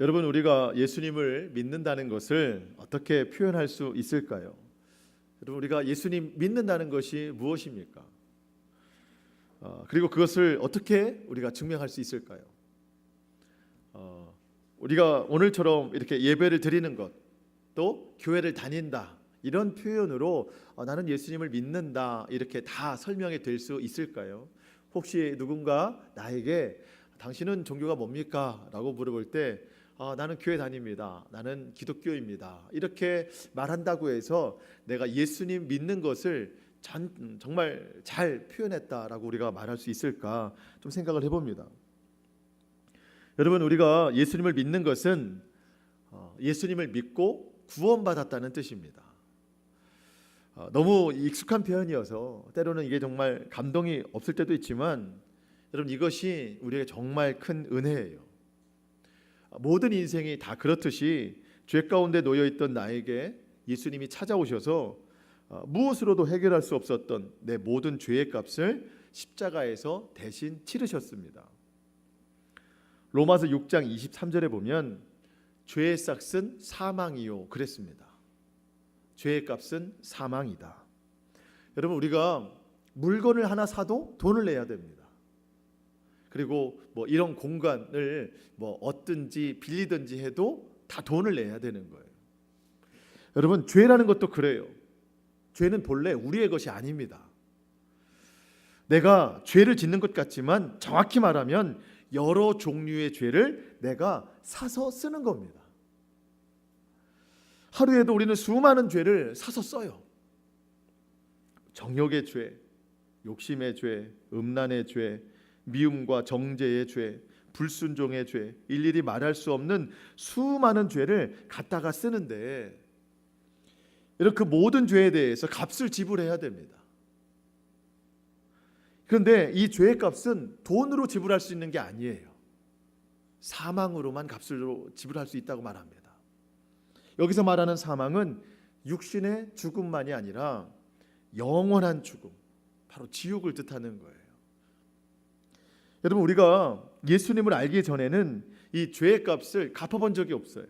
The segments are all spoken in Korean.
여러분, 우리가 예수님을 믿는다는 것을 어떻게 표현할 수 있을까요? 여러분, 우리가 예수님 믿는다는 것이 무엇입니까? 그리고 그것을 어떻게 우리가 증명할 수 있을까요? 우리가 오늘처럼 이렇게 예배를 드리는 것, 또 교회를 다닌다, 이런 표현으로 나는 예수님을 믿는다, 이렇게 다 설명이 될 수 있을까요? 혹시 누군가 나에게 당신은 종교가 뭡니까? 라고 물어볼 때 나는 교회 다닙니다, 나는 기독교입니다, 이렇게 말한다고 해서 내가 예수님 믿는 것을 정말 잘 표현했다라고 우리가 말할 수 있을까 좀 생각을 해봅니다. 여러분, 우리가 예수님을 믿는 것은 예수님을 믿고 구원받았다는 뜻입니다. 너무 익숙한 표현이어서 때로는 이게 정말 감동이 없을 때도 있지만, 여러분, 이것이 우리에게 정말 큰 은혜예요. 모든 인생이 다 그렇듯이 죄 가운데 놓여있던 나에게 예수님이 찾아오셔서 무엇으로도 해결할 수 없었던 내 모든 죄의 값을 십자가에서 대신 치르셨습니다. 로마서 6장 23절에 보면 죄의 삭은 사망이요 그랬습니다. 죄의 값은 사망이다. 여러분, 우리가 물건을 하나 사도 돈을 내야 됩니다. 그리고 이런 공간을 얻든지 빌리든지 해도 다 돈을 내야 되는 거예요. 여러분, 죄라는 것도 그래요. 죄는 본래 우리의 것이 아닙니다. 내가 죄를 짓는 것 같지만 정확히 말하면 여러 종류의 죄를 내가 사서 쓰는 겁니다. 하루에도 우리는 수많은 죄를 사서 써요. 정욕의 죄, 욕심의 죄, 음란의 죄, 미움과 정죄의 죄, 불순종의 죄, 일일이 말할 수 없는 수많은 죄를 갖다가 쓰는데, 이런 그 모든 죄에 대해서 값을 지불해야 됩니다. 그런데 이 죄의 값은 돈으로 지불할 수 있는 게 아니에요. 사망으로만 값으로 지불할 수 있다고 말합니다. 여기서 말하는 사망은 육신의 죽음만이 아니라 영원한 죽음, 바로 지옥을 뜻하는 거예요. 여러분, 우리가 예수님을 알기 전에는 이 죄의 값을 갚아본 적이 없어요.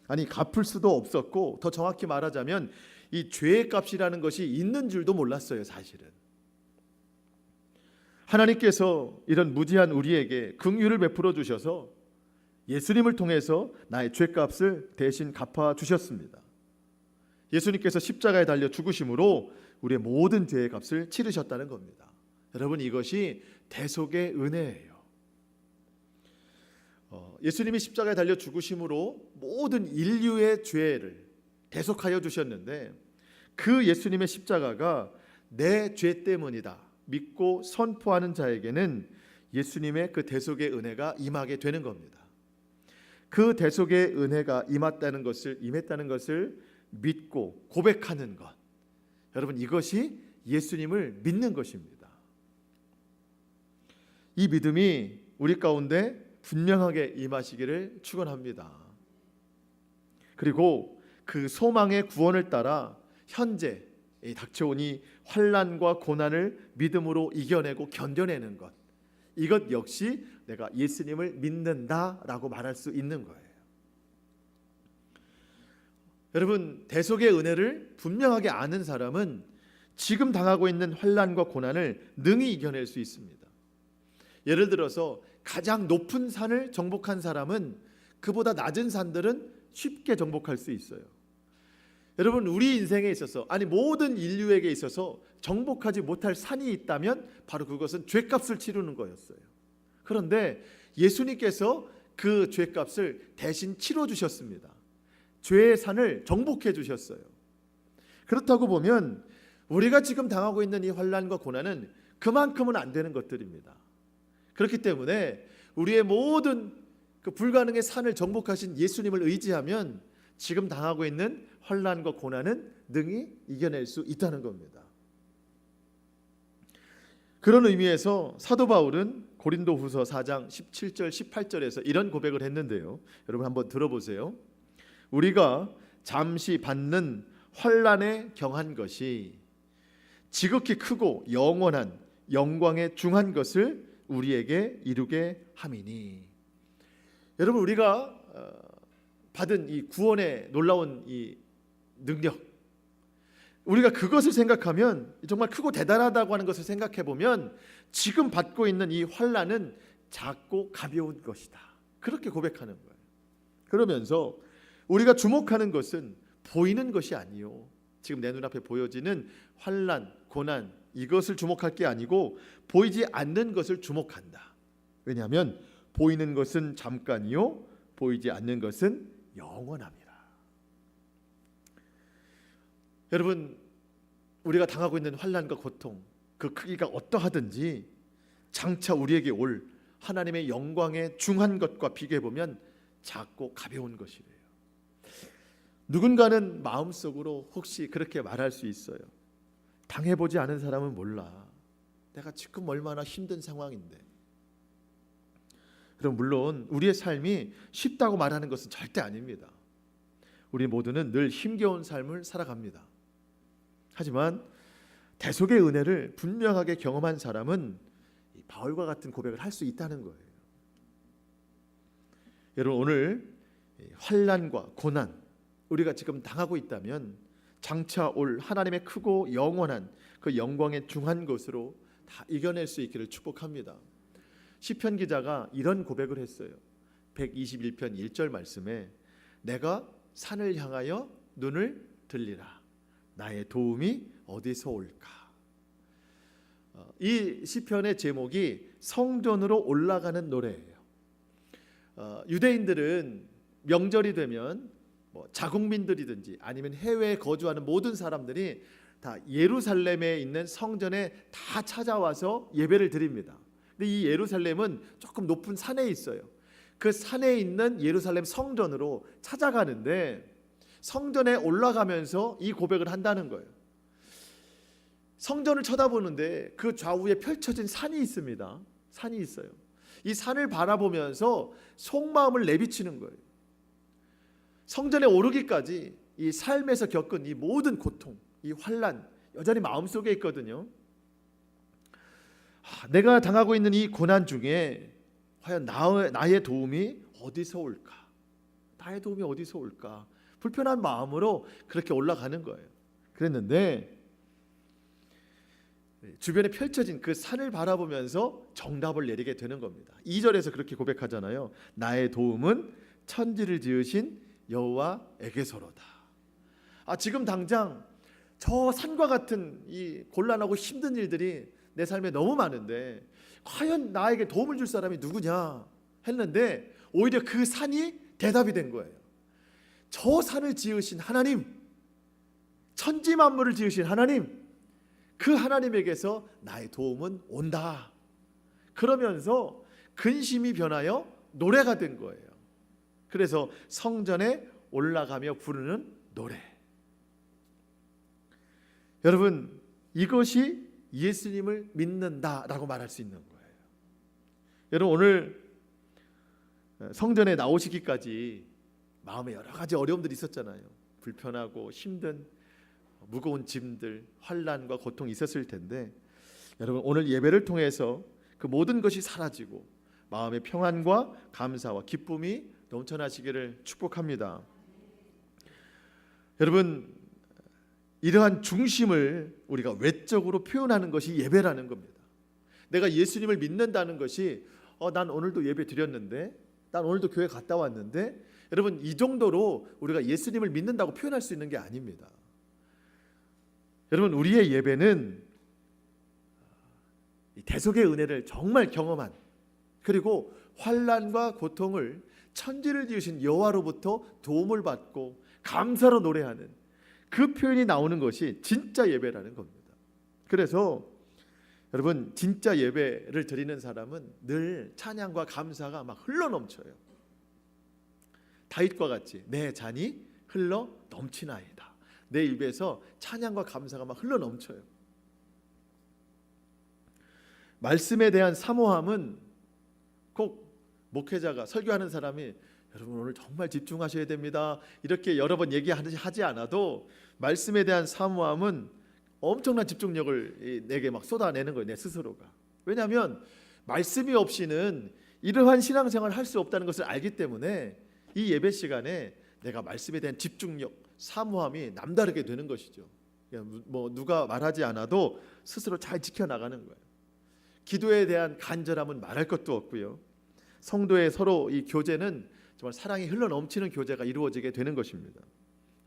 아니, 갚을 수도 없었고, 더 정확히 말하자면 이 죄의 값이라는 것이 있는 줄도 몰랐어요. 사실은 하나님께서 이런 무지한 우리에게 긍휼을 베풀어 주셔서 예수님을 통해서 나의 죄값을 대신 갚아 주셨습니다. 예수님께서 십자가에 달려 죽으심으로 우리의 모든 죄의 값을 치르셨다는 겁니다. 여러분, 이것이 대속의 은혜예요. 예수님이 십자가에 달려 죽으심으로 모든 인류의 죄를 대속하여 주셨는데, 그 예수님의 십자가가 내 죄 때문이다 믿고 선포하는 자에게는 예수님의 그 대속의 은혜가 임하게 되는 겁니다. 그 대속의 은혜가 임했다는 것을 믿고 고백하는 것, 여러분, 이것이 예수님을 믿는 것입니다. 이 믿음이 우리 가운데 분명하게 임하시기를 축원합니다. 그리고 그 소망의 구원을 따라 현재 닥쳐온 이 환난과 고난을 믿음으로 이겨내고 견뎌내는 것, 이것 역시 내가 예수님을 믿는다라고 말할 수 있는 거예요. 여러분, 대속의 은혜를 분명하게 아는 사람은 지금 당하고 있는 환난과 고난을 능히 이겨낼 수 있습니다. 예를 들어서 가장 높은 산을 정복한 사람은 그보다 낮은 산들은 쉽게 정복할 수 있어요. 여러분, 우리 인생에 있어서, 아니 모든 인류에게 있어서 정복하지 못할 산이 있다면 바로 그것은 죄값을 치르는 거였어요. 그런데 예수님께서 그 죄값을 대신 치러주셨습니다. 죄의 산을 정복해 주셨어요. 그렇다고 보면 우리가 지금 당하고 있는 이 환난과 고난은 그만큼은 안 되는 것들입니다. 그렇기 때문에 우리의 모든 그 불가능의 산을 정복하신 예수님을 의지하면 지금 당하고 있는 환난과 고난은 능히 이겨낼 수 있다는 겁니다. 그런 의미에서 사도 바울은 고린도후서 4장 17절 18절에서 이런 고백을 했는데요, 여러분 한번 들어보세요. 우리가 잠시 받는 환난에 경한 것이 지극히 크고 영원한 영광에 중한 것을 우리에게 이루게 함이니. 여러분 우리가 받은 이 구원의 놀라운 이 능력, 우리가 그것을 생각하면 정말 크고 대단하다고 하는 것을 생각해 보면 지금 받고 있는 이 환난은 작고 가벼운 것이다. 그렇게 고백하는 거예요. 그러면서 우리가 주목하는 것은 보이는 것이 아니요, 지금 내 눈앞에 보여지는 환난, 고난, 이것을 주목할 게 아니고 보이지 않는 것을 주목한다. 왜냐하면 보이는 것은 잠깐이요, 보이지 않는 것은 영원합니다. 여러분, 우리가 당하고 있는 환난과 고통, 그 크기가 어떠하든지 장차 우리에게 올 하나님의 영광의 중한 것과 비교해 보면 작고 가벼운 것이래요. 누군가는 마음속으로 혹시 그렇게 말할 수 있어요. 당해보지 않은 사람은 몰라. 내가 지금 얼마나 힘든 상황인데. 그럼 물론 우리의 삶이 쉽다고 말하는 것은 절대 아닙니다. 우리 모두는 늘 힘겨운 삶을 살아갑니다. 하지만 대속의 은혜를 분명하게 경험한 사람은 바울과 같은 고백을 할 수 있다는 거예요. 여러분, 오늘 환난과 고난 우리가 지금 당하고 있다면 장차 올 하나님의 크고 영원한 그 영광의 중한 것으로 다 이겨낼 수 있기를 축복합니다. 시편 기자가 이런 고백을 했어요. 121편 1절 말씀에 내가 산을 향하여 눈을 들리라. 나의 도움이 어디서 올까? 이 시편의 제목이 성전으로 올라가는 노래예요. 유대인들은 명절이 되면 자국민들이든지 아니면 해외에 거주하는 모든 사람들이 다 예루살렘에 있는 성전에 다 찾아와서 예배를 드립니다. 근데 이 예루살렘은 조금 높은 산에 있어요. 그 산에 있는 예루살렘 성전으로 찾아가는데 성전에 올라가면서 이 고백을 한다는 거예요. 성전을 쳐다보는데 그 좌우에 펼쳐진 산이 있습니다. 산이 있어요. 이 산을 바라보면서 속마음을 내비치는 거예요. 성전에 오르기까지 이 삶에서 겪은 이 모든 고통, 이 환난 여전히 마음속에 있거든요. 내가 당하고 있는 이 고난 중에 과연 나의 도움이 어디서 올까? 나의 도움이 어디서 올까? 불편한 마음으로 그렇게 올라가는 거예요. 그랬는데 주변에 펼쳐진 그 산을 바라보면서 정답을 내리게 되는 겁니다. 2절에서 그렇게 고백하잖아요. 나의 도움은 천지를 지으신 여호와에게서로다. 지금 당장 저 산과 같은 이 곤란하고 힘든 일들이 내 삶에 너무 많은데 과연 나에게 도움을 줄 사람이 누구냐 했는데 오히려 그 산이 대답이 된 거예요. 저 산을 지으신 하나님, 천지 만물을 지으신 하나님, 그 하나님에게서 나의 도움은 온다. 그러면서 근심이 변하여 노래가 된 거예요. 그래서 성전에 올라가며 부르는 노래. 여러분, 이것이 예수님을 믿는다라고 말할 수 있는 거예요. 여러분, 오늘 성전에 나오시기까지 마음에 여러 가지 어려움들이 있었잖아요. 불편하고 힘든 무거운 짐들, 환난과 고통이 있었을 텐데 여러분, 오늘 예배를 통해서 그 모든 것이 사라지고 마음의 평안과 감사와 기쁨이 넘쳐나시기를 축복합니다. 여러분, 이러한 중심을 우리가 외적으로 표현하는 것이 예배라는 겁니다. 내가 예수님을 믿는다는 것이 난 오늘도 예배 드렸는데, 난 오늘도 교회 갔다 왔는데, 여러분, 이 정도로 우리가 예수님을 믿는다고 표현할 수 있는 게 아닙니다. 여러분, 우리의 예배는 대속의 은혜를 정말 경험한, 그리고 환난과 고통을 천지를 지으신 여호와로부터 도움을 받고 감사로 노래하는 그 표현이 나오는 것이 진짜 예배라는 겁니다. 그래서 여러분, 진짜 예배를 드리는 사람은 늘 찬양과 감사가 막 흘러넘쳐요. 다윗과 같이 내 잔이 흘러 넘치나이다. 내 입에서 찬양과 감사가 막 흘러넘쳐요. 말씀에 대한 사모함은 꼭 목회자가, 설교하는 사람이 여러분 오늘 정말 집중하셔야 됩니다, 이렇게 여러 번 얘기하지 않아도 말씀에 대한 사모함은 엄청난 집중력을 내게 막 쏟아내는 거예요. 내 스스로가. 왜냐하면 말씀이 없이는 이러한 신앙생활을 할 수 없다는 것을 알기 때문에 이 예배 시간에 내가 말씀에 대한 집중력, 사모함이 남다르게 되는 것이죠. 뭐 누가 말하지 않아도 스스로 잘 지켜나가는 거예요. 기도에 대한 간절함은 말할 것도 없고요. 성도의 서로 이 교제는 정말 사랑이 흘러넘치는 교제가 이루어지게 되는 것입니다.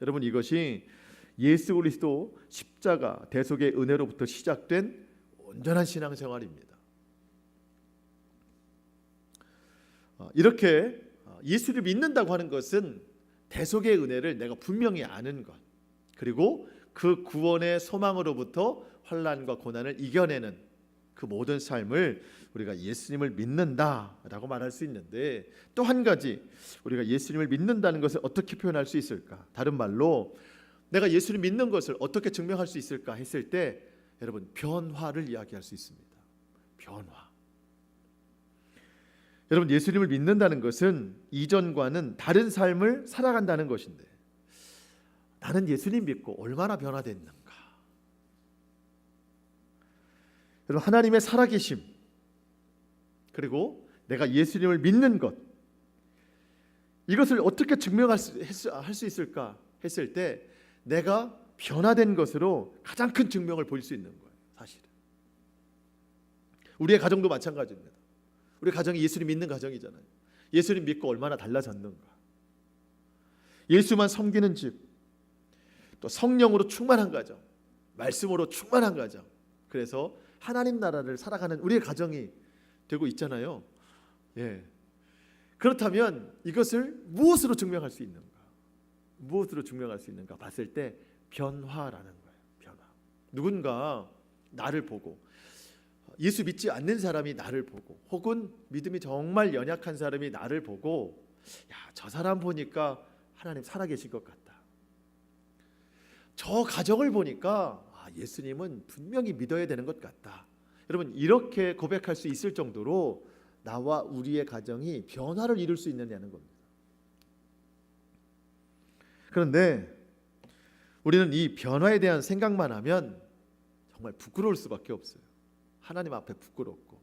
여러분, 이것이 예수 그리스도 십자가 대속의 은혜로부터 시작된 온전한 신앙생활입니다. 이렇게 예수를 믿는다고 하는 것은 대속의 은혜를 내가 분명히 아는 것, 그리고 그 구원의 소망으로부터 환난과 고난을 이겨내는 그 모든 삶을 우리가 예수님을 믿는다라고 말할 수 있는데, 또 한 가지 우리가 예수님을 믿는다는 것을 어떻게 표현할 수 있을까? 다른 말로 내가 예수를 믿는 것을 어떻게 증명할 수 있을까 했을 때, 여러분, 변화를 이야기할 수 있습니다. 변화. 여러분, 예수님을 믿는다는 것은 이전과는 다른 삶을 살아간다는 것인데, 나는 예수님 믿고 얼마나 변화됐는가? 여러분, 하나님의 살아계심, 그리고 내가 예수님을 믿는 것, 이것을 어떻게 증명할 수 있을까 했을 때, 내가 변화된 것으로 가장 큰 증명을 보일 수 있는 거예요. 사실은 우리의 가정도 마찬가지입니다. 우리 가정이 예수님 믿는 가정이잖아요. 예수님 믿고 얼마나 달라졌는가. 예수만 섬기는 집, 또 성령으로 충만한 가정, 말씀으로 충만한 가정, 그래서 하나님 나라를 살아가는 우리의 가정이 되고 있잖아요. 예. 그렇다면 이것을 무엇으로 증명할 수 있는가? 무엇으로 증명할 수 있는가 봤을 때 변화라는 거예요. 변화. 누군가 나를 보고, 예수 믿지 않는 사람이 나를 보고, 혹은 믿음이 정말 연약한 사람이 나를 보고, 야, 저 사람 보니까 하나님 살아계신 것 같다. 저 가정을 보니까 예수님은 분명히 믿어야 되는 것 같다. 여러분, 이렇게 고백할 수 있을 정도로 나와 우리의 가정이 변화를 이룰 수 있느냐는 겁니다. 그런데 우리는 이 변화에 대한 생각만 하면 정말 부끄러울 수밖에 없어요. 하나님 앞에 부끄럽고,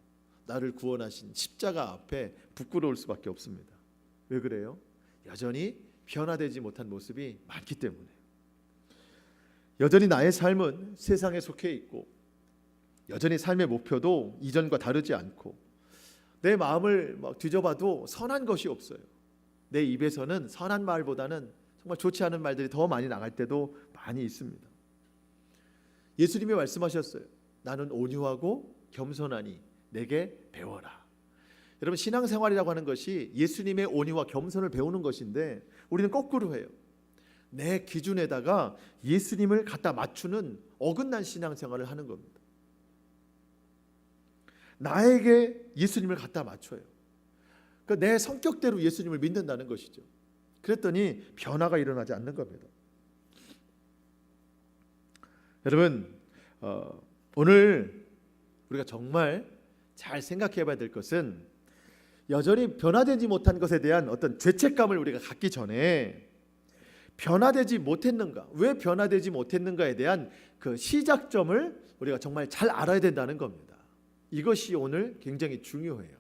나를 구원하신 십자가 앞에 부끄러울 수밖에 없습니다. 왜 그래요? 여전히 변화되지 못한 모습이 많기 때문에. 여전히 나의 삶은 세상에 속해 있고, 여전히 삶의 목표도 이전과 다르지 않고, 내 마음을 막 뒤져봐도 선한 것이 없어요. 내 입에서는 선한 말보다는 정말 좋지 않은 말들이 더 많이 나갈 때도 많이 있습니다. 예수님이 말씀하셨어요. 나는 온유하고 겸손하니 내게 배워라. 여러분, 신앙생활이라고 하는 것이 예수님의 온유와 겸손을 배우는 것인데, 우리는 거꾸로 해요. 내 기준에다가 예수님을 갖다 맞추는 어긋난 신앙생활을 하는 겁니다. 나에게 예수님을 갖다 맞춰요. 그러니까 내 성격대로 예수님을 믿는다는 것이죠. 그랬더니 변화가 일어나지 않는 겁니다. 여러분, 오늘 우리가 정말 잘 생각해 봐야 될 것은, 여전히 변화되지 못한 것에 대한 어떤 죄책감을 우리가 갖기 전에, 변화되지 못했는가, 왜 변화되지 못했는가에 대한 그 시작점을 우리가 정말 잘 알아야 된다는 겁니다. 이것이 오늘 굉장히 중요해요.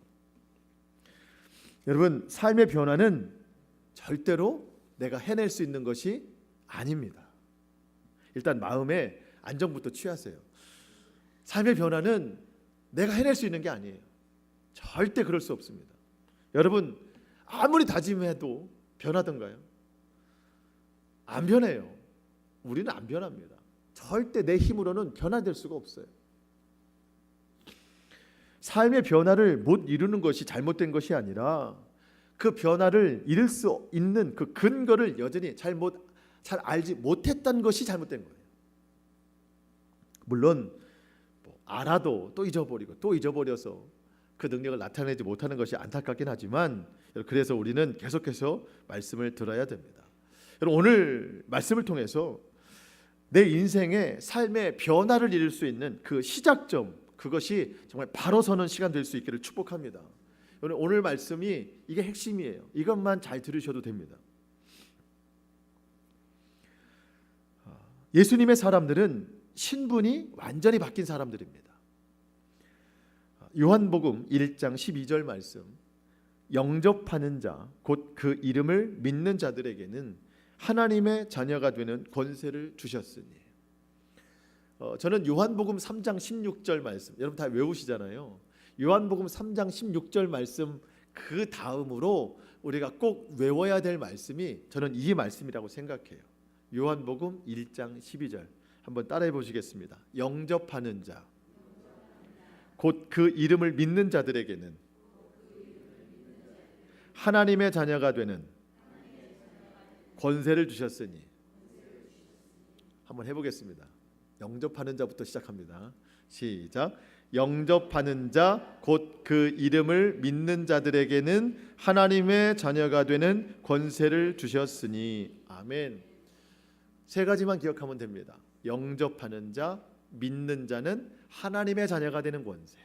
여러분, 삶의 변화는 절대로 내가 해낼 수 있는 것이 아닙니다. 일단 마음의 안정부터 취하세요. 삶의 변화는 내가 해낼 수 있는 게 아니에요. 절대 그럴 수 없습니다. 여러분, 아무리 다짐해도 변하던가요? 안 변해요. 우리는 안 변합니다. 절대 내 힘으로는 변화될 수가 없어요. 삶의 변화를 못 이루는 것이 잘못된 것이 아니라, 그 변화를 이룰 수 있는 그 근거를 여전히 잘 알지 못했던 것이 잘못된 거예요. 물론 알아도 또 잊어버리고 또 잊어버려서 그 능력을 나타내지 못하는 것이 안타깝긴 하지만, 그래서 우리는 계속해서 말씀을 들어야 됩니다. 여러분, 오늘 말씀을 통해서 내 인생의 삶의 변화를 이룰 수 있는 그 시작점, 그것이 정말 바로 서는 시간 될 수 있기를 축복합니다. 오늘 말씀이 이게 핵심이에요. 이것만 잘 들으셔도 됩니다. 예수님의 사람들은 신분이 완전히 바뀐 사람들입니다. 요한복음 1장 12절 말씀, 영접하는 자, 곧 그 이름을 믿는 자들에게는 하나님의 자녀가 되는 권세를 주셨으니. 저는 요한복음 3장 16절 말씀, 여러분 다 외우시잖아요. 요한복음 3장 16절 말씀 그 다음으로 우리가 꼭 외워야 될 말씀이 저는 이 말씀이라고 생각해요. 요한복음 1장 12절 한번 따라해 보시겠습니다. 영접하는 자, 곧 그 이름을 믿는 자들에게는 하나님의 자녀가 되는 권세를 주셨으니. 한번 해보겠습니다. 영접하는 자부터 시작합니다. 시작. 영접하는 자, 곧 그 이름을 믿는 자들에게는 하나님의 자녀가 되는 권세를 주셨으니. 아멘. 세 가지만 기억하면 됩니다. 영접하는 자, 믿는 자는 하나님의 자녀가 되는 권세.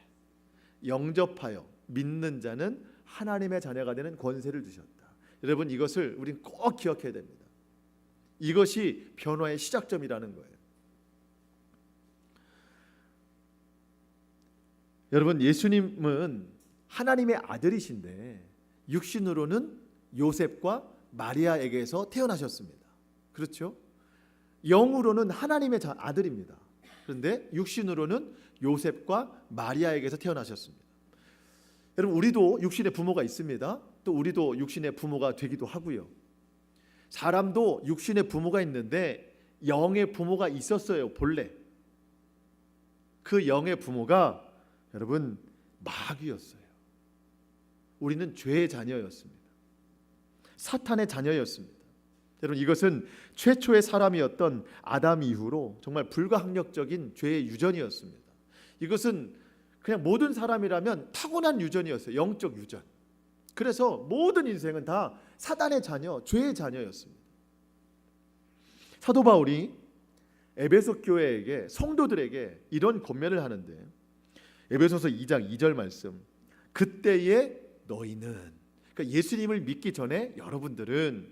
영접하여 믿는 자는 하나님의 자녀가 되는 권세를 주셨다. 여러분, 이것을 우린 꼭 기억해야 됩니다. 이것이 변화의 시작점이라는 거예요. 여러분, 예수님은 하나님의 아들이신데 육신으로는 요셉과 마리아에게서 태어나셨습니다. 그렇죠? 영으로는 하나님의 아들입니다. 그런데 육신으로는 요셉과 마리아에게서 태어나셨습니다. 여러분, 우리도 육신의 부모가 있습니다. 또 우리도 육신의 부모가 되기도 하고요. 사람도 육신의 부모가 있는데 영의 부모가 있었어요. 본래 그 영의 부모가 여러분 마귀였어요. 우리는 죄의 자녀였습니다. 사탄의 자녀였습니다. 여러분, 이것은 최초의 사람이었던 아담 이후로 정말 불가항력적인 죄의 유전이었습니다. 이것은 그냥 모든 사람이라면 타고난 유전이었어요. 영적 유전. 그래서 모든 인생은 다 사단의 자녀, 죄의 자녀였습니다. 사도 바울이 에베소 교회에게, 성도들에게 이런 권면을 하는데, 에베소서 2장 2절 말씀, 그때에 너희는, 그러니까 예수님을 믿기 전에 여러분들은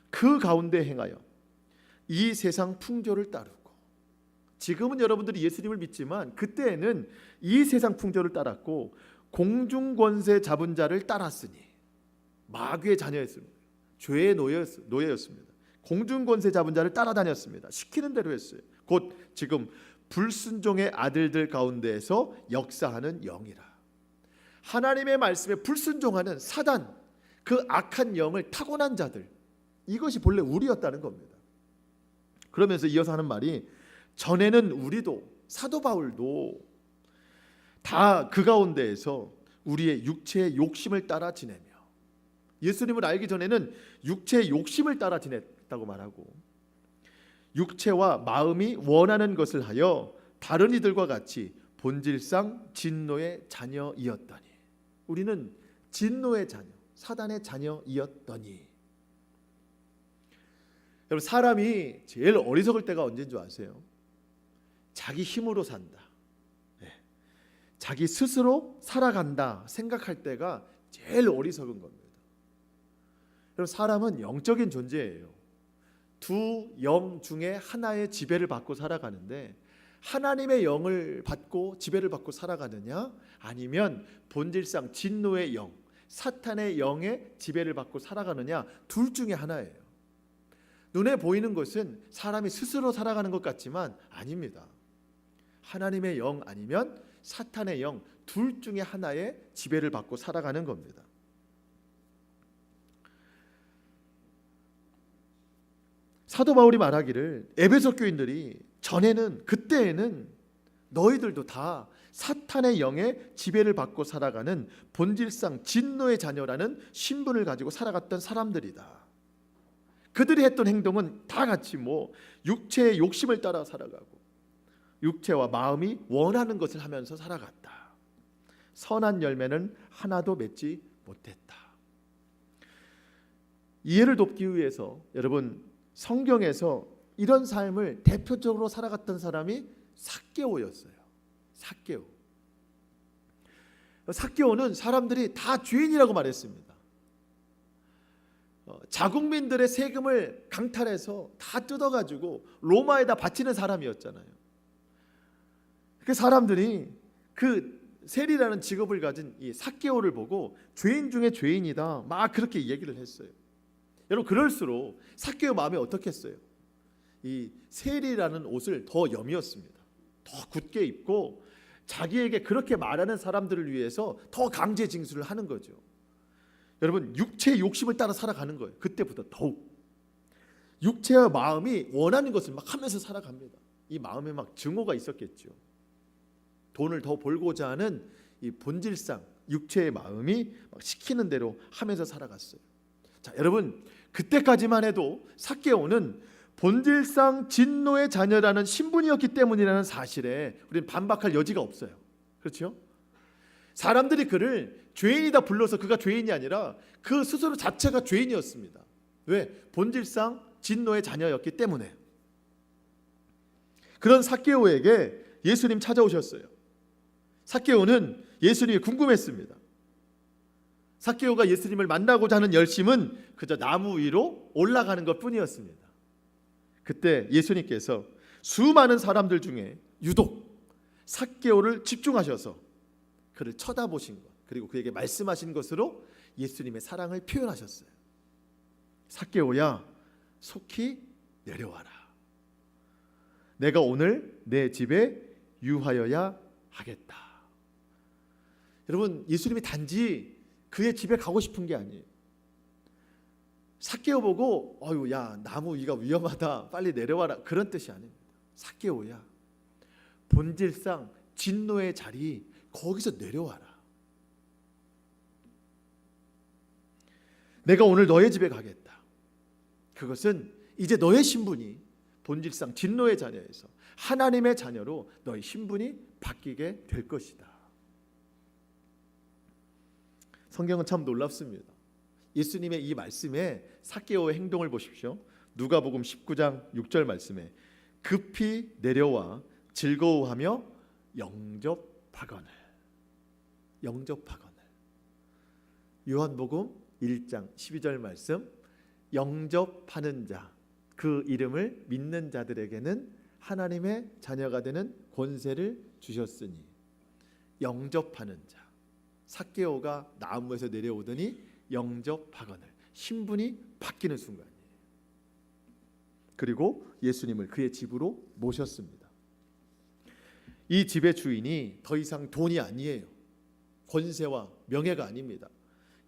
그 가운데 행하여 이 세상 풍조를 따르고, 지금은 여러분들이 예수님을 믿지만 그때에는 이 세상 풍조를 따랐고 공중권세 잡은 자를 따랐으니. 마귀의 자녀였습니다. 죄의 노예였습니다. 공중권세 잡은 자를 따라다녔습니다. 시키는 대로 했어요. 곧 지금 불순종의 아들들 가운데에서 역사하는 영이라. 하나님의 말씀에 불순종하는 사단, 그 악한 영을 타고난 자들, 이것이 본래 우리였다는 겁니다. 그러면서 이어서 하는 말이, 전에는 우리도, 사도 바울도 다 그 가운데에서 우리의 육체의 욕심을 따라 지내며, 예수님을 알기 전에는 육체의 욕심을 따라 지냈다고 말하고, 육체와 마음이 원하는 것을 하여 다른 이들과 같이 본질상 진노의 자녀이었더니. 우리는 진노의 자녀, 사단의 자녀이었더니. 여러분, 사람이 제일 어리석을 때가 언제인 줄 아세요? 자기 힘으로 산다, 자기 스스로 살아간다 생각할 때가 제일 어리석은 겁니다. 여러분, 사람은 영적인 존재예요. 두 영 중에 하나의 지배를 받고 살아가는데, 하나님의 영을 받고 지배를 받고 살아가느냐, 아니면 본질상 진노의 영, 사탄의 영의 지배를 받고 살아가느냐, 둘 중에 하나예요. 눈에 보이는 것은 사람이 스스로 살아가는 것 같지만 아닙니다. 하나님의 영 아니면 사탄의 영, 둘 중에 하나의 지배를 받고 살아가는 겁니다. 사도 바울이 말하기를, 에베소 교인들이 전에는, 그때에는 너희들도 다 사탄의 영의 지배를 받고 살아가는 본질상 진노의 자녀라는 신분을 가지고 살아갔던 사람들이다. 그들이 했던 행동은 다 같이 육체의 욕심을 따라 살아가고 육체와 마음이 원하는 것을 하면서 살아갔다. 선한 열매는 하나도 맺지 못했다. 이해를 돕기 위해서 여러분, 성경에서 이런 삶을 대표적으로 살아갔던 사람이 삭개오였어요. 삭개오는 사람들이 다 죄인이라고 말했습니다. 자국민들의 세금을 강탈해서 다 뜯어가지고 로마에다 바치는 사람이었잖아요. 그 사람들이 그 세리라는 직업을 가진 이 삭개오를 보고 죄인 중에 죄인이다 막 그렇게 얘기를 했어요. 여러분 그럴수록 삭개오 마음이 어떻겠어요? 이 세리라는 옷을 더 여미었습니다. 더 굳게 입고 자기에게 그렇게 말하는 사람들을 위해서 더 강제 징수를 하는 거죠. 여러분 육체의 욕심을 따라 살아가는 거예요. 그때부터 더욱 육체와 마음이 원하는 것을 막 하면서 살아갑니다. 이 마음에 막 증오가 있었겠죠. 돈을 더 벌고자 하는 이 본질상 육체의 마음이 막 시키는 대로 하면서 살아갔어요. 자, 여러분 그때까지만 해도 삭개오는 본질상 진노의 자녀라는 신분이었기 때문이라는 사실에 우리는 반박할 여지가 없어요. 그렇죠? 사람들이 그를 죄인이다 불러서 그가 죄인이 아니라 그 스스로 자체가 죄인이었습니다. 왜? 본질상 진노의 자녀였기 때문에. 그런 삭개오에게 예수님 찾아오셨어요. 삭개오는 예수님이 궁금했습니다. 삭개오가 예수님을 만나고자 하는 열심은 그저 나무 위로 올라가는 것뿐이었습니다. 그때 예수님께서 수많은 사람들 중에 유독 삭개오를 집중하셔서 그를 쳐다보신 것, 그리고 그에게 말씀하신 것으로 예수님의 사랑을 표현하셨어요. 삭개오야, 속히 내려와라. 내가 오늘 내 집에 유하여야 하겠다. 여러분, 예수님이 단지 그의 집에 가고 싶은 게 아니에요. 삭개오 보고 어유 야 나무 위가 위험하다 빨리 내려와라 그런 뜻이 아닙니다. 삭개오야, 본질상 진노의 자리 거기서 내려와라. 내가 오늘 너의 집에 가겠다. 그것은 이제 너의 신분이 본질상 진노의 자녀에서 하나님의 자녀로 너의 신분이 바뀌게 될 것이다. 성경은 참 놀랍습니다. 예수님의 이 말씀에 삭개오의 행동을 보십시오. 누가복음 19장 6절 말씀에 급히 내려와 즐거워하며 영접하거늘. 요한복음 1장 12절 말씀, 영접하는 자, 그 이름을 믿는 자들에게는 하나님의 자녀가 되는 권세를 주셨으니. 영접하는 자, 삭개오가 나무에서 내려오더니 영접하거늘, 신분이 바뀌는 순간이에요. 그리고 예수님을 그의 집으로 모셨습니다. 이 집의 주인이 더 이상 돈이 아니에요. 권세와 명예가 아닙니다.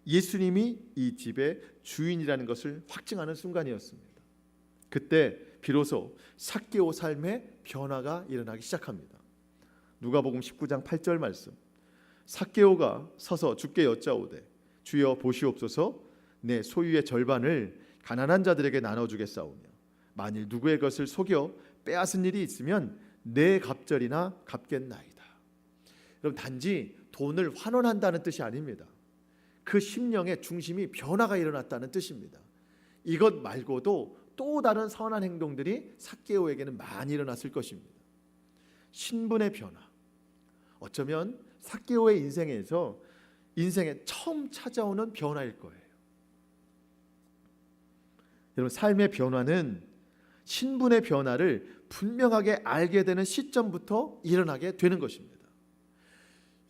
예수님이 이 집의 주인이라는 것을 확증하는 순간이었습니다. 그때 비로소 삭개오 삶의 변화가 일어나기 시작합니다. 누가복음 19장 8절 말씀, 삭개오가 서서 주께 여짜오되 주여 보시옵소서, 내 소유의 절반을 가난한 자들에게 나눠주겠사오며 만일 누구의 것을 속여 빼앗은 일이 있으면 내 갑절이나 갚겠나이다. 여러분, 단지 돈을 환원한다는 뜻이 아닙니다. 그 심령의 중심이 변화가 일어났다는 뜻입니다. 이것 말고도 또 다른 선한 행동들이 삭개오에게는 많이 일어났을 것입니다. 신분의 변화, 어쩌면 삭개오의 인생에 처음 찾아오는 변화일 거예요. 여러분, 삶의 변화는 신분의 변화를 분명하게 알게 되는 시점부터 일어나게 되는 것입니다.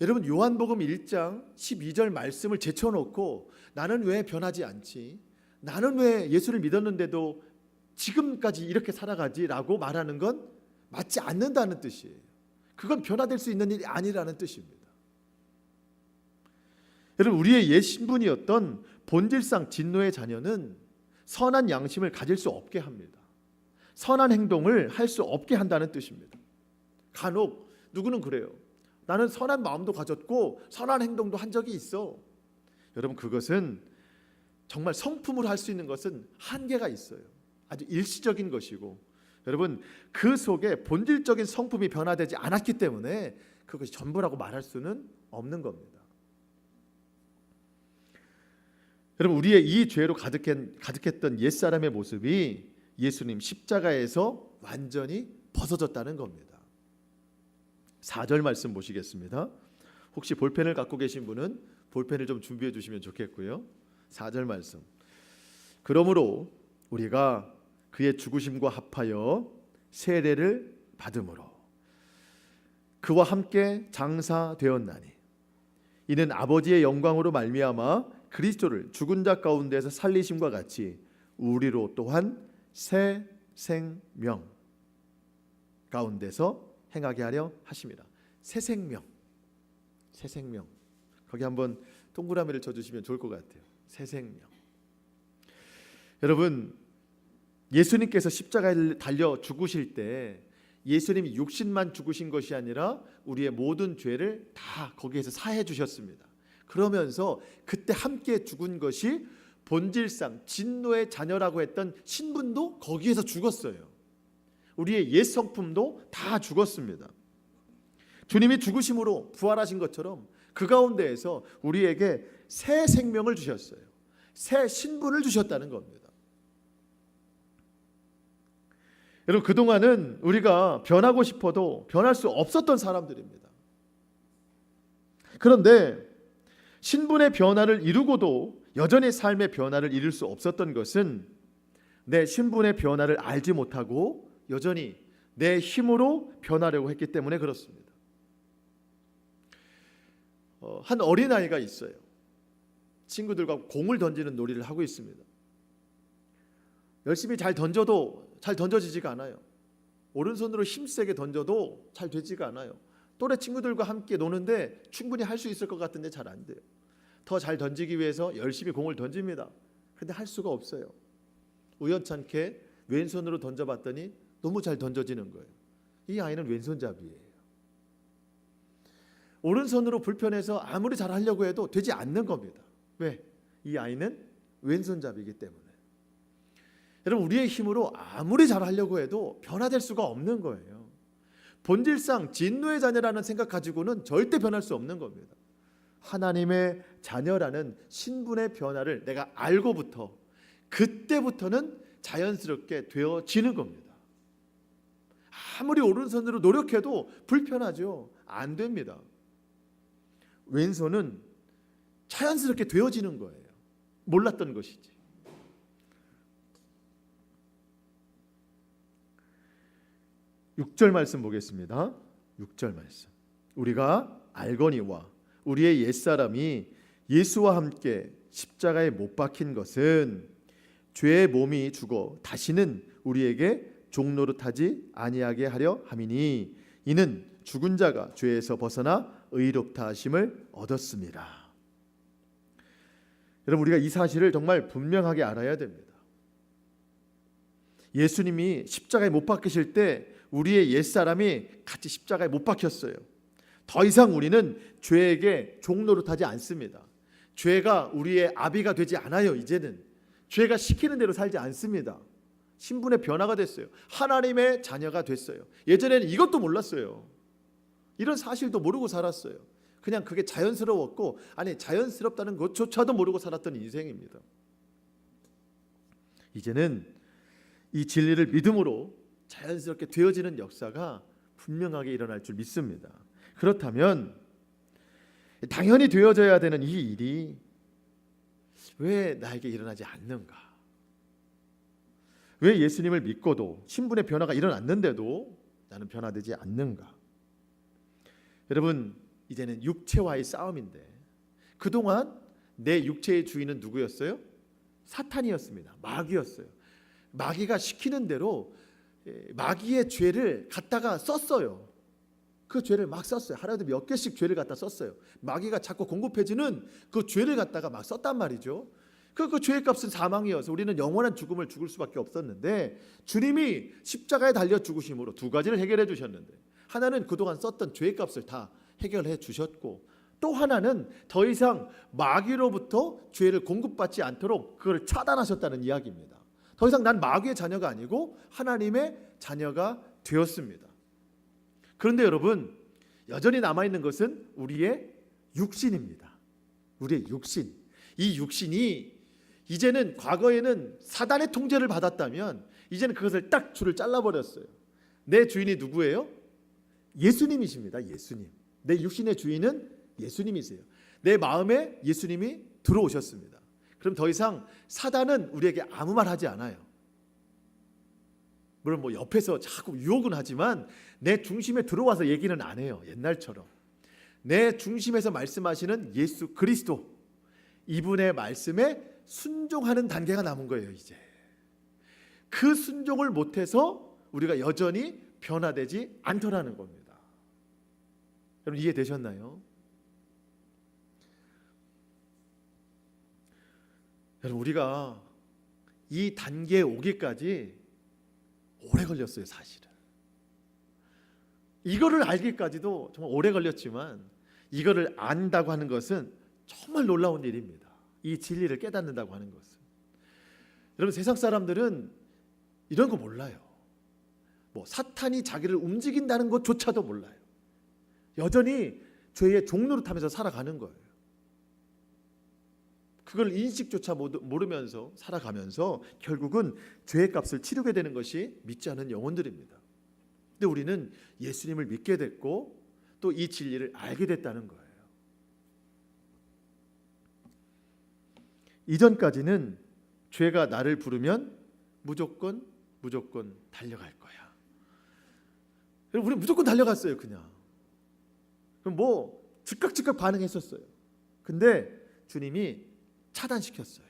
여러분, 요한복음 1장 12절 말씀을 제쳐놓고 나는 왜 변하지 않지? 나는 왜 예수를 믿었는데도 지금까지 이렇게 살아가지? 라고 말하는 건 맞지 않는다는 뜻이에요. 그건 변화될 수 있는 일이 아니라는 뜻입니다. 여러분, 우리의 옛 신분이었던 본질상 진노의 자녀는 선한 양심을 가질 수 없게 합니다. 선한 행동을 할 수 없게 한다는 뜻입니다. 간혹 누구는 그래요. 나는 선한 마음도 가졌고 선한 행동도 한 적이 있어. 여러분, 그것은 정말 성품으로 할 수 있는 것은 한계가 있어요. 아주 일시적인 것이고, 여러분, 그 속에 본질적인 성품이 변화되지 않았기 때문에 그것이 전부라고 말할 수는 없는 겁니다. 여러분, 우리의 이 죄로 가득했던 옛사람의 모습이 예수님 십자가에서 완전히 벗어졌다는 겁니다. 4절 말씀 보시겠습니다. 혹시 볼펜을 갖고 계신 분은 볼펜을 좀 준비해 주시면 좋겠고요. 4절 말씀, 그러므로 우리가 그의 죽으심과 합하여 세례를 받음으로 그와 함께 장사되었나니 이는 아버지의 영광으로 말미암아 그리스도를 죽은 자 가운데서 살리심과 같이 우리로 또한 새 생명 가운데서 행하게 하려 하심이라. 새 생명, 새 생명. 거기 한번 동그라미를 쳐주시면 좋을 것 같아요. 새 생명. 여러분, 예수님께서 십자가에 달려 죽으실 때 예수님이 육신만 죽으신 것이 아니라 우리의 모든 죄를 다 거기에서 사해 주셨습니다. 그러면서 그때 함께 죽은 것이 본질상 진노의 자녀라고 했던 신분도 거기에서 죽었어요. 우리의 옛 성품도 다 죽었습니다. 주님이 죽으심으로 부활하신 것처럼 그 가운데에서 우리에게 새 생명을 주셨어요. 새 신분을 주셨다는 겁니다. 여러분, 그동안은 우리가 변하고 싶어도 변할 수 없었던 사람들입니다. 그런데 신분의 변화를 이루고도 여전히 삶의 변화를 이룰 수 없었던 것은 내 신분의 변화를 알지 못하고 여전히 내 힘으로 변하려고 했기 때문에 그렇습니다. 한 어린아이가 있어요. 친구들과 공을 던지는 놀이를 하고 있습니다. 열심히 잘 던져도 잘 던져지지가 않아요. 오른손으로 힘세게 던져도 잘 되지가 않아요. 또래 친구들과 함께 노는데 충분히 할 수 있을 것 같은데 잘 안 돼요. 더 잘 던지기 위해서 열심히 공을 던집니다. 그런데 할 수가 없어요. 우연찮게 왼손으로 던져봤더니 너무 잘 던져지는 거예요. 이 아이는 왼손잡이에요. 오른손으로 불편해서 아무리 잘 하려고 해도 되지 않는 겁니다. 왜? 이 아이는 왼손잡이기 때문에. 여러분, 우리의 힘으로 아무리 잘 하려고 해도 변화될 수가 없는 거예요. 본질상 진노의 자녀라는 생각 가지고는 절대 변할 수 없는 겁니다. 하나님의 자녀라는 신분의 변화를 내가 알고부터 그때부터는 자연스럽게 되어지는 겁니다. 아무리 오른손으로 노력해도 불편하죠. 안 됩니다. 왼손은 자연스럽게 되어지는 거예요. 몰랐던 것이지. 육 절 말씀 보겠습니다. 6절 말씀. 우리가 알거니와 우리의 옛사람이 예수와 함께 십자가에 못 박힌 것은 죄의 몸이 죽어 다시는 우리에게 종노릇하지 아니하게 하려 함이니 이는 죽은 자가 죄에서 벗어나 의롭다 하심을 얻었습니다. 여러분, 우리가 이 사실을 정말 분명하게 알아야 됩니다. 예수님이 십자가에 못 박히실 때 우리의 옛사람이 같이 십자가에 못 박혔어요. 더 이상 우리는 죄에게 종노릇하지 않습니다. 죄가 우리의 아비가 되지 않아요. 이제는 죄가 시키는 대로 살지 않습니다. 신분의 변화가 됐어요. 하나님의 자녀가 됐어요. 예전에는 이것도 몰랐어요. 이런 사실도 모르고 살았어요. 그냥 그게 자연스러웠고, 아니 자연스럽다는 것조차도 모르고 살았던 인생입니다. 이제는 이 진리를 믿음으로 자연스럽게 되어지는 역사가 분명하게 일어날 줄 믿습니다. 그렇다면 당연히 되어져야 되는 이 일이 왜 나에게 일어나지 않는가? 왜 예수님을 믿고도 신분의 변화가 일어났는데도 나는 변화되지 않는가? 여러분, 이제는 육체와의 싸움인데 그동안 내 육체의 주인은 누구였어요? 사탄이었습니다. 마귀였어요. 마귀가 시키는 대로 마귀의 죄를 갖다가 썼어요. 그 죄를 막 썼어요. 하루에도 몇 개씩 죄를 갖다 썼어요. 마귀가 자꾸 공급해주는 그 죄를 갖다가 막 썼단 말이죠. 그 죄의 값은 사망이어서 우리는 영원한 죽음을 죽을 수밖에 없었는데 주님이 십자가에 달려 죽으심으로 두 가지를 해결해 주셨는데, 하나는 그동안 썼던 죄의 값을 다 해결해 주셨고, 또 하나는 더 이상 마귀로부터 죄를 공급받지 않도록 그걸 차단하셨다는 이야기입니다. 더 이상 난 마귀의 자녀가 아니고 하나님의 자녀가 되었습니다. 그런데 여러분, 여전히 남아있는 것은 우리의 육신입니다. 우리의 육신. 이 육신이 이제는, 과거에는 사단의 통제를 받았다면 이제는 그것을 딱 줄을 잘라버렸어요. 내 주인이 누구예요? 예수님이십니다. 예수님. 내 육신의 주인은 예수님이세요. 내 마음에 예수님이 들어오셨습니다. 그럼 더 이상 사단은 우리에게 아무 말 하지 않아요. 물론 뭐 옆에서 자꾸 유혹은 하지만 내 중심에 들어와서 얘기는 안 해요. 옛날처럼. 내 중심에서 말씀하시는 예수 그리스도, 이분의 말씀에 순종하는 단계가 남은 거예요. 이제 그 순종을 못해서 우리가 여전히 변화되지 않더라는 겁니다. 여러분 이해되셨나요? 여러분 우리가 이 단계에 오기까지 오래 걸렸어요. 사실은 이거를 알기까지도 정말 오래 걸렸지만 이거를 안다고 하는 것은 정말 놀라운 일입니다. 이 진리를 깨닫는다고 하는 것은. 여러분 세상 사람들은 이런 거 몰라요. 뭐 사탄이 자기를 움직인다는 것조차도 몰라요. 여전히 죄의 종로를 타면서 살아가는 거예요. 그걸 인식조차 모르면서 살아가면서 결국은 죄의 값을 치르게 되는 것이 믿지 않은 영혼들입니다. 근데 우리는 예수님을 믿게 됐고 또 이 진리를 알게 됐다는 거예요. 이전까지는 죄가 나를 부르면 무조건 달려갈 거야. 우리 무조건 달려갔어요. 그냥 뭐 즉각 반응했었어요. 근데 주님이 차단시켰어요.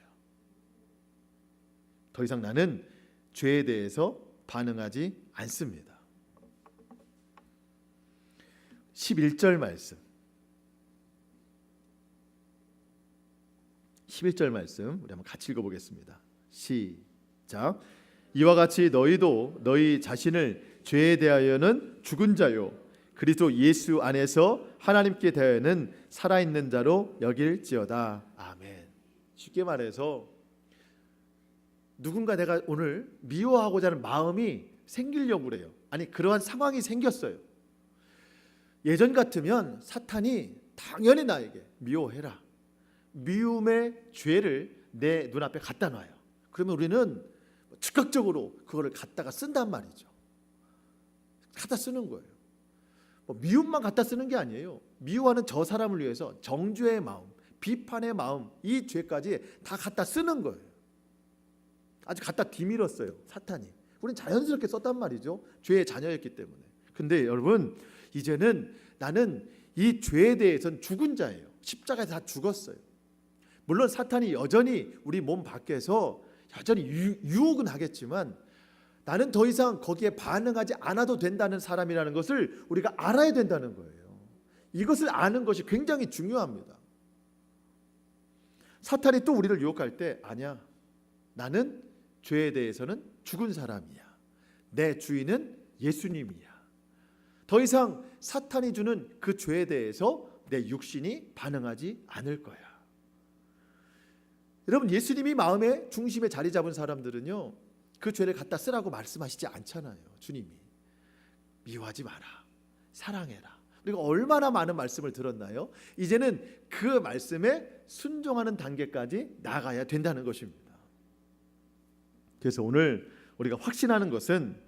더 이상 나는 죄에 대해서 반응하지 않습니다. 11절 말씀. 11절 말씀 우리 한번 같이 읽어보겠습니다. 시작. 이와 같이 너희도 너희 자신을 죄에 대하여는 죽은 자요 그리스도 예수 안에서 하나님께 대하여는 살아있는 자로 여길지어다. 아멘. 쉽게 말해서 누군가 내가 오늘 미워하고자 하는 마음이 생기려고 그래요. 아니 그러한 상황이 생겼어요. 예전 같으면 사탄이 당연히 나에게 미워해라, 미움의 죄를 내 눈앞에 갖다 놔요. 그러면 우리는 즉각적으로 그거를 갖다가 쓴단 말이죠. 갖다 쓰는 거예요. 뭐 미움만 갖다 쓰는 게 아니에요. 미워하는 저 사람을 위해서 정죄의 마음, 비판의 마음, 이 죄까지 다 갖다 쓰는 거예요. 아주 갖다 뒤밀었어요. 사탄이. 우리는 자연스럽게 썼단 말이죠. 죄의 자녀였기 때문에. 근데 여러분 이제는 나는 이 죄에 대해서는 죽은 자예요. 십자가에 다 죽었어요. 물론 사탄이 여전히 우리 몸 밖에서 여전히 유혹은 하겠지만 나는 더 이상 거기에 반응하지 않아도 된다는 사람이라는 것을 우리가 알아야 된다는 거예요. 이것을 아는 것이 굉장히 중요합니다. 사탄이 또 우리를 유혹할 때 아니야, 나는 죄에 대해서는 죽은 사람이야. 내 주인은 예수님이야. 더 이상 사탄이 주는 그 죄에 대해서 내 육신이 반응하지 않을 거야. 여러분 예수님이 마음의 중심에 자리 잡은 사람들은요 그 죄를 갖다 쓰라고 말씀하시지 않잖아요. 주님이 미워하지 마라, 사랑해라. 우리가 얼마나 많은 말씀을 들었나요? 이제는 그 말씀에 순종하는 단계까지 나가야 된다는 것입니다. 그래서 오늘 우리가 확신하는 것은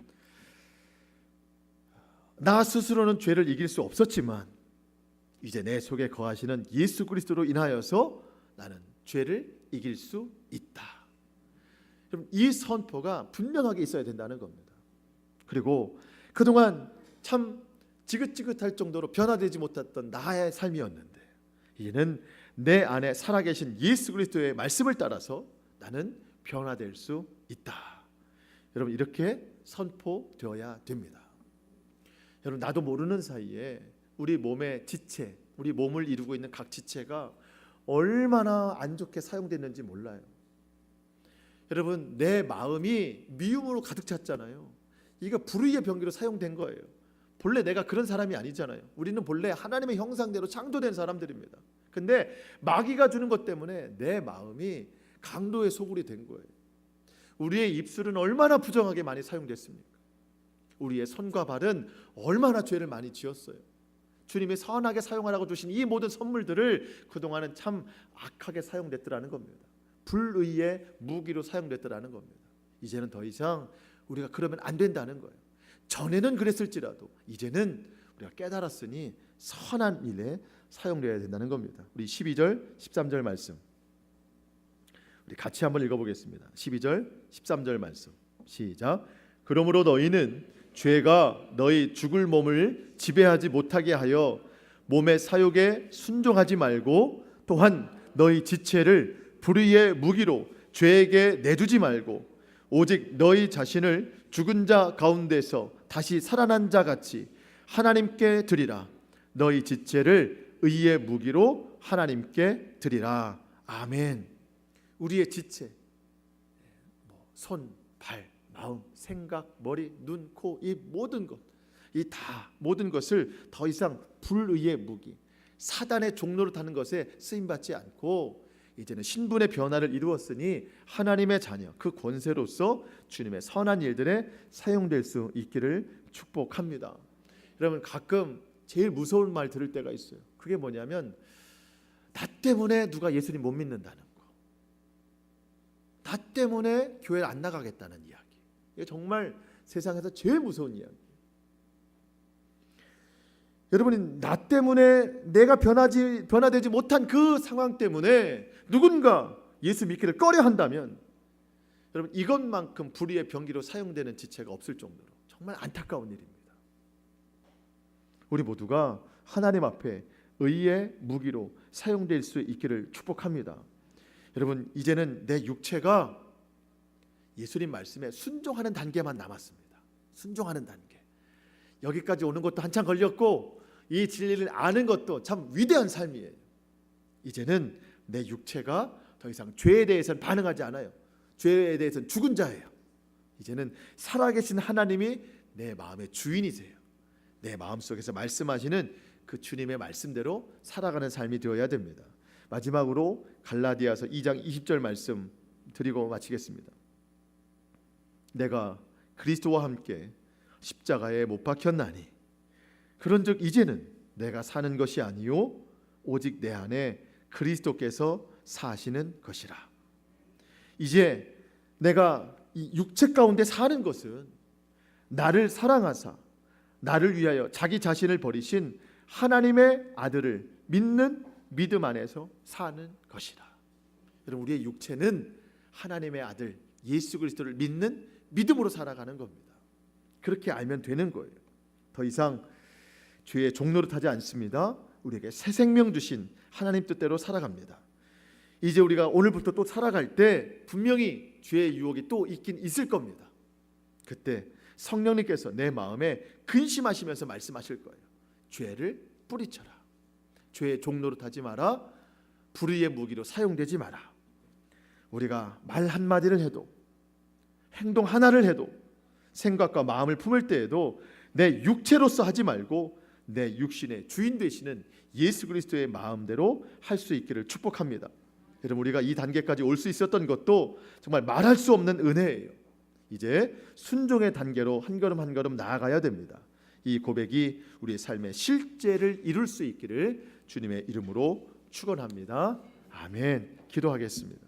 나 스스로는 죄를 이길 수 없었지만 이제 내 속에 거하시는 예수 그리스도로 인하여서 나는 죄를 이길 수 있다. 이 선포가 분명하게 있어야 된다는 겁니다. 그리고 그동안 참 지긋지긋할 정도로 변화되지 못했던 나의 삶이었는데 이제는 내 안에 살아계신 예수 그리스도의 말씀을 따라서 나는 변화될 수 있다. 여러분 이렇게 선포되어야 됩니다. 여러분 나도 모르는 사이에 우리 몸의 지체, 우리 몸을 이루고 있는 각 지체가 얼마나 안 좋게 사용됐는지 몰라요. 여러분 내 마음이 미움으로 가득 찼잖아요. 이거 불의의 병기로 사용된 거예요. 본래 내가 그런 사람이 아니잖아요. 우리는 본래 하나님의 형상대로 창조된 사람들입니다. 근데 마귀가 주는 것 때문에 내 마음이 강도의 소굴이 된 거예요. 우리의 입술은 얼마나 부정하게 많이 사용됐습니까? 우리의 손과 발은 얼마나 죄를 많이 지었어요. 주님이 선하게 사용하라고 주신 이 모든 선물들을 그동안은 참 악하게 사용됐더라는 겁니다. 불의의 무기로 사용됐더라는 겁니다. 이제는 더 이상 우리가 그러면 안 된다는 거예요. 전에는 그랬을지라도 이제는 우리가 깨달았으니 선한 일에 사용되어야 된다는 겁니다. 우리 12절, 13절 말씀 우리 같이 한번 읽어보겠습니다. 12절, 13절 말씀 시작. 그러므로 너희는 죄가 너희 죽을 몸을 지배하지 못하게 하여 몸의 사욕에 순종하지 말고 또한 너희 지체를 불의의 무기로 죄에게 내두지 말고 오직 너희 자신을 죽은 자 가운데서 다시 살아난 자 같이 하나님께 드리라. 너희 지체를 의의 무기로 하나님께 드리라. 아멘. 우리의 지체, 손, 발, 마음, 생각, 머리, 눈, 코, 이 모든 것, 이 다 모든 것을 더 이상 불의의 무기, 사단의 종로를 타는 것에 쓰임 받지 않고 이제는 신분의 변화를 이루었으니 하나님의 자녀, 그 권세로서 주님의 선한 일들에 사용될 수 있기를 축복합니다. 여러분, 가끔 제일 무서운 말 들을 때가 있어요. 그게 뭐냐면 나 때문에 누가 예수님 못 믿는다는 거, 나 때문에 교회를 안 나가겠다는 이야기. 이게 정말 세상에서 제일 무서운 이야기. 여러분이 나 때문에 내가 변화되지 못한 그 상황 때문에 누군가 예수 믿기를 꺼려 한다면 여러분, 이것만큼 불의의 병기로 사용되는 지체가 없을 정도로 정말 안타까운 일입니다. 우리 모두가 하나님 앞에 의의 무기로 사용될 수 있기를 축복합니다. 여러분, 이제는 내 육체가 예수님 말씀에 순종하는 단계만 남았습니다. 순종하는 단계. 여기까지 오는 것도 한참 걸렸고 이 진리를 아는 것도 참 위대한 삶이에요. 이제는 내 육체가 더 이상 죄에 대해서는 반응하지 않아요. 죄에 대해서는 죽은 자예요. 이제는 살아계신 하나님이 내 마음의 주인이세요. 내 마음속에서 말씀하시는 그 주님의 말씀대로 살아가는 삶이 되어야 됩니다. 마지막으로 갈라디아서 2장 20절 말씀 드리고 마치겠습니다. 내가 그리스도와 함께 십자가에 못 박혔나니 그런즉 이제는 내가 사는 것이 아니요 오직 내 안에 그리스도께서 사시는 것이라. 이제 내가 이 육체 가운데 사는 것은 나를 사랑하사 나를 위하여 자기 자신을 버리신 하나님의 아들을 믿는 믿음 안에서 사는 것이라. 여러분, 우리의 육체는 하나님의 아들 예수 그리스도를 믿는 믿음으로 살아가는 겁니다. 그렇게 알면 되는 거예요. 더 이상 죄의 종노릇 하지 않습니다. 우리에게 새 생명 주신 하나님 뜻대로 살아갑니다. 이제 우리가 오늘부터 또 살아갈 때 분명히 죄의 유혹이 또 있긴 있을 겁니다. 그때 성령님께서 내 마음에 근심하시면서 말씀하실 거예요. 죄를 뿌리쳐라. 죄의 종노릇 하지 마라. 불의의 무기로 사용되지 마라. 우리가 말 한마디를 해도 행동 하나를 해도 생각과 마음을 품을 때에도 내 육체로서 하지 말고 내 육신의 주인 되시는 예수 그리스도의 마음대로 할 수 있기를 축복합니다. 여러분, 우리가 이 단계까지 올 수 있었던 것도 정말 말할 수 없는 은혜예요. 이제 순종의 단계로 한 걸음 한 걸음 나아가야 됩니다. 이 고백이 우리의 삶의 실제를 이룰 수 있기를 주님의 이름으로 축원합니다. 아멘. 기도하겠습니다.